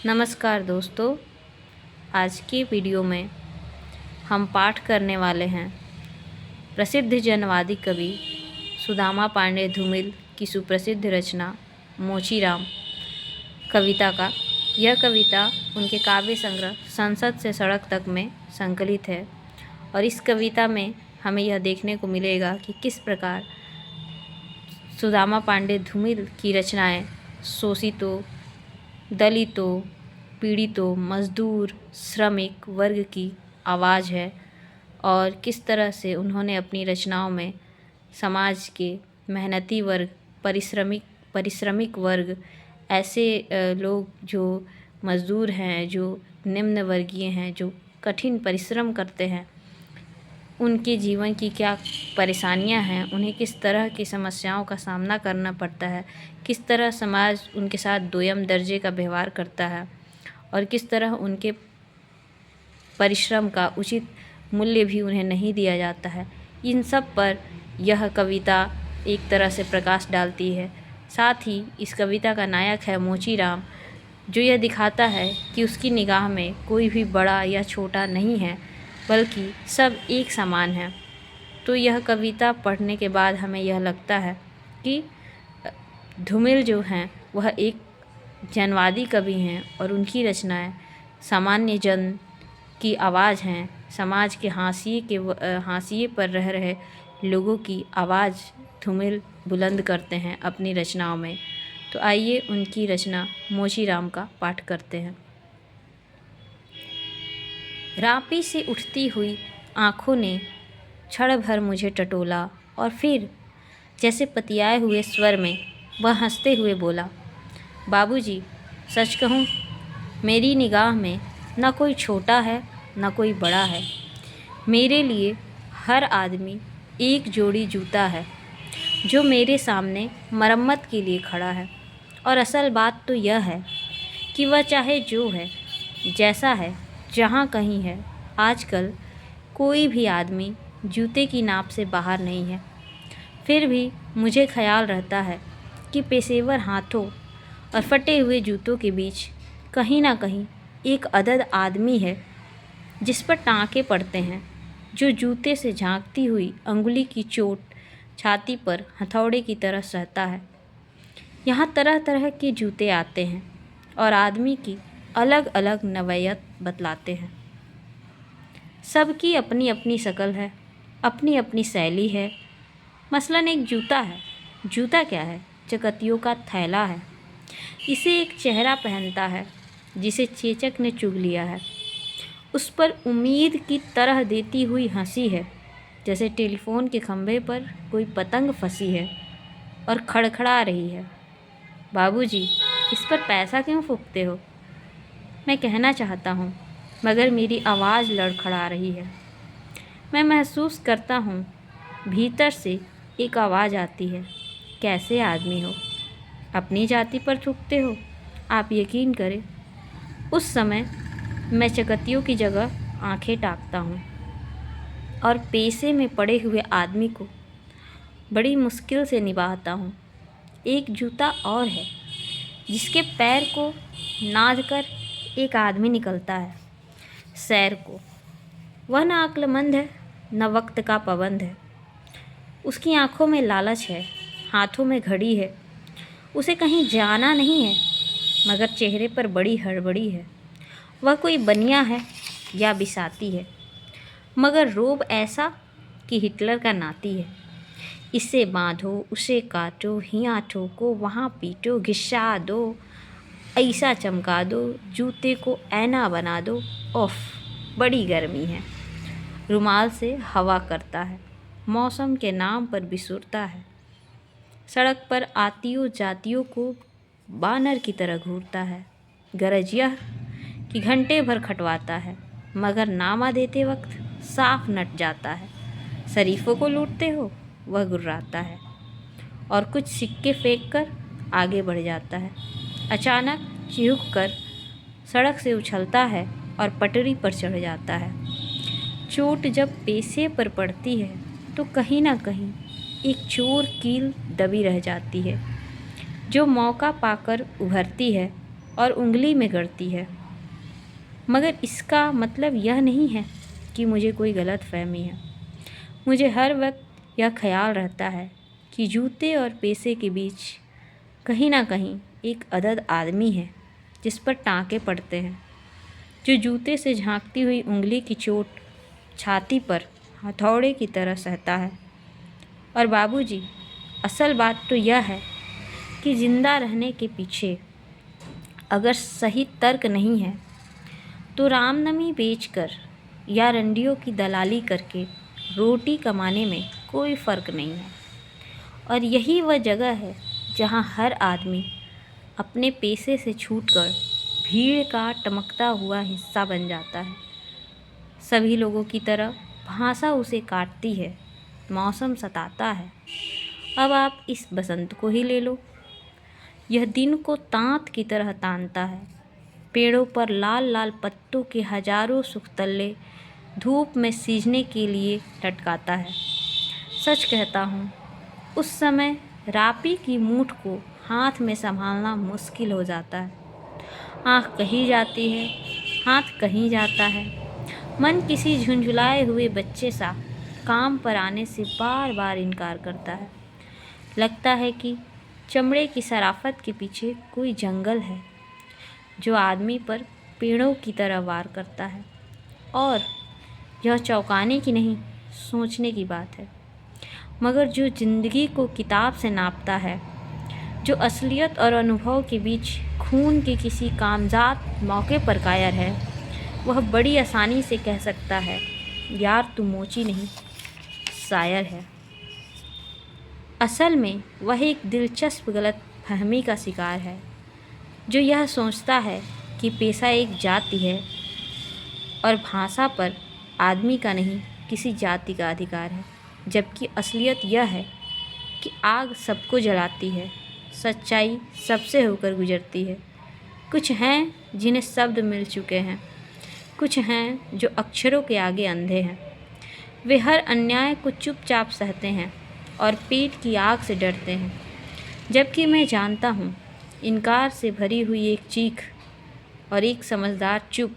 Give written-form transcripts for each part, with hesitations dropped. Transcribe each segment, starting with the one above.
नमस्कार दोस्तों। आज की वीडियो में हम पाठ करने वाले हैं प्रसिद्ध जनवादी कवि सुदामा पांडे धूमिल की सुप्रसिद्ध रचना मोचीराम कविता का। यह कविता उनके काव्य संग्रह संसद से सड़क तक में संकलित है और इस कविता में हमें यह देखने को मिलेगा कि किस प्रकार सुदामा पांडे धूमिल की रचनाएं शोषितों, दलितों, पीड़ितों, मजदूर, श्रमिक वर्ग की आवाज़ है और किस तरह से उन्होंने अपनी रचनाओं में समाज के मेहनती वर्ग, परिश्रमिक वर्ग, ऐसे लोग जो मज़दूर हैं, जो निम्न वर्गीय हैं, जो कठिन परिश्रम करते हैं, उनके जीवन की क्या परेशानियां हैं, उन्हें किस तरह की समस्याओं का सामना करना पड़ता है, किस तरह समाज उनके साथ दोयम दर्जे का व्यवहार करता है और किस तरह उनके परिश्रम का उचित मूल्य भी उन्हें नहीं दिया जाता है। इन सब पर यह कविता एक तरह से प्रकाश डालती है। साथ ही इस कविता का नायक है मोचीराम, जो यह दिखाता है कि उसकी निगाह में कोई भी बड़ा या छोटा नहीं है, बल्कि सब एक समान है। तो यह कविता पढ़ने के बाद हमें यह लगता है कि धूमिल जो हैं वह एक जनवादी कवि हैं और उनकी रचनाएं सामान्य जन की आवाज़ हैं। समाज के हाशिए पर रह रहे लोगों की आवाज़ धूमिल बुलंद करते हैं अपनी रचनाओं में। तो आइए उनकी रचना मोचीराम का पाठ करते हैं। रापी से उठती हुई आँखों ने क्षण भर मुझे टटोला और फिर जैसे पतियाए हुए स्वर में वह हंसते हुए बोला, बाबूजी, सच कहूँ मेरी निगाह में न कोई छोटा है न कोई बड़ा है। मेरे लिए हर आदमी एक जोड़ी जूता है जो मेरे सामने मरम्मत के लिए खड़ा है। और असल बात तो यह है कि वह चाहे जो है, जैसा है, जहाँ कहीं है, आजकल कोई भी आदमी जूते की नाप से बाहर नहीं है। फिर भी मुझे ख्याल रहता है कि पेशेवर हाथों और फटे हुए जूतों के बीच कहीं ना कहीं एक अदद आदमी है जिस पर टाँके पड़ते हैं, जो जूते से झांकती हुई अंगुली की चोट छाती पर हथौड़े की तरह सहता है। यहाँ तरह तरह के जूते आते हैं और आदमी की अलग अलग नवैयत बतलाते हैं। सबकी अपनी अपनी शक्ल है, अपनी अपनी शैली है। मसलन एक जूता है। जूता क्या है? चकत्तियों का थैला है। इसे एक चेहरा पहनता है जिसे चेचक ने चुग लिया है। उस पर उम्मीद की तरह देती हुई हंसी है, जैसे टेलीफोन के खंभे पर कोई पतंग फंसी है और खड़खड़ा रही है। बाबूजी, इस पर पैसा क्यों फूंकते हो? मैं कहना चाहता हूँ, मगर मेरी आवाज़ लड़खड़ा रही है। मैं महसूस करता हूँ भीतर से एक आवाज़ आती है, कैसे आदमी हो, अपनी जाति पर थूकते हो? आप यकीन करें, उस समय मैं चकत्तियों की जगह आंखें ताकता हूँ और पेशे में पड़े हुए आदमी को बड़ी मुश्किल से निभाता हूँ। एक जूता और है जिसके पैर को नाद कर एक आदमी निकलता है सैर को। वह न अक्लमंद है न वक्त का पाबंद है। उसकी आंखों में लालच है, हाथों में घड़ी है। उसे कहीं जाना नहीं है, मगर चेहरे पर बड़ी हड़बड़ी है। वह कोई बनिया है या बिसाती है, मगर रोब ऐसा कि हिटलर का नाती है। इसे बांधो, उसे काटो, हियाँ ठोको, वहाँ पीटो, घिसा दो, ऐसा चमका दो, जूते को ऐना बना दो। ओफ, बड़ी गर्मी है। रुमाल से हवा करता है, मौसम के नाम पर बिसुरता है। सड़क पर आतियों जातियों को बानर की तरह घूरता है। गरज यह कि घंटे भर खटवाता है, मगर नामा देते वक्त साफ नट जाता है। शरीफों को लूटते हो, वह गुर्राता है और कुछ सिक्के फेंक कर आगे बढ़ जाता है। अचानक चिहुक कर सड़क से उछलता है और पटरी पर चढ़ जाता है। चोट जब पेशे पर पड़ती है तो कहीं ना कहीं एक चोर कील दबी रह जाती है, जो मौका पाकर उभरती है और उंगली में गड़ती है। मगर इसका मतलब यह नहीं है कि मुझे कोई गलत फहमी है। मुझे हर वक्त यह ख्याल रहता है कि जूते और पैसे के बीच कहीं ना कहीं एक अदद आदमी है जिस पर टाँके पड़ते हैं, जो जूते से झांकती हुई उंगली की चोट छाती पर हथौड़े की तरह सहता है। और बाबूजी, असल बात तो यह है कि ज़िंदा रहने के पीछे अगर सही तर्क नहीं है तो रामनमी बेचकर या रंडियों की दलाली करके रोटी कमाने में कोई फ़र्क नहीं है। और यही वह जगह है जहाँ हर आदमी अपने पैसे से छूटकर भीड़ का टमकता हुआ हिस्सा बन जाता है। सभी लोगों की तरह भाषा उसे काटती है, मौसम सताता है। अब आप इस बसंत को ही ले लो। यह दिन को तांत की तरह तानता है, पेड़ों पर लाल लाल पत्तों के हजारों सुखतल्ले धूप में सींचने के लिए लटकाता है। सच कहता हूँ, उस समय रापी की मूठ को हाथ में संभालना मुश्किल हो जाता है। आँख कहीं जाती है, हाथ कहीं जाता है। मन किसी झुंझुलाए हुए बच्चे सा काम पर आने से बार बार इनकार करता है। लगता है कि चमड़े की शराफत के पीछे कोई जंगल है जो आदमी पर पेड़ों की तरह वार करता है। और यह चौंकाने की नहीं, सोचने की बात है। मगर जो ज़िंदगी को किताब से नापता है, जो असलियत और अनुभव के बीच खून के किसी कामज़ात मौके पर कायर है, वह बड़ी आसानी से कह सकता है, यार तू मोची नहीं, शायर है। असल में वह एक दिलचस्प गलत फहमी का शिकार है, जो यह सोचता है कि पेशा एक जाति है और भाषा पर आदमी का नहीं, किसी जाति का अधिकार है। जबकि असलियत यह है कि आग सबको जलाती है, सच्चाई सबसे होकर गुजरती है। कुछ हैं जिन्हें शब्द मिल चुके हैं, कुछ हैं जो अक्षरों के आगे अंधे हैं। वे हर अन्याय को चुपचाप सहते हैं और पेट की आग से डरते हैं। जबकि मैं जानता हूँ, इनकार से भरी हुई एक चीख और एक समझदार चुप,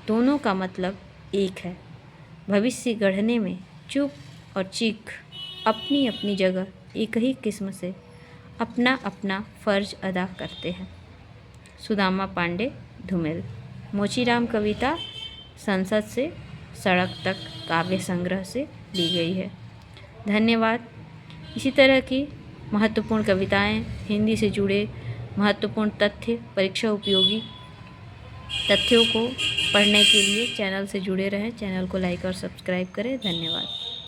दोनों का मतलब एक है। भविष्य गढ़ने में चुप और चीख अपनी अपनी जगह एक ही किस्म से अपना अपना फ़र्ज अदा करते हैं। सुदामा पांडे, धूमिल। मोचीराम कविता संसद से सड़क तक काव्य संग्रह से ली गई है। धन्यवाद। इसी तरह की महत्वपूर्ण कविताएं, हिंदी से जुड़े महत्वपूर्ण तथ्य, परीक्षा उपयोगी तथ्यों को पढ़ने के लिए चैनल से जुड़े रहें। चैनल को लाइक और सब्सक्राइब करें। धन्यवाद।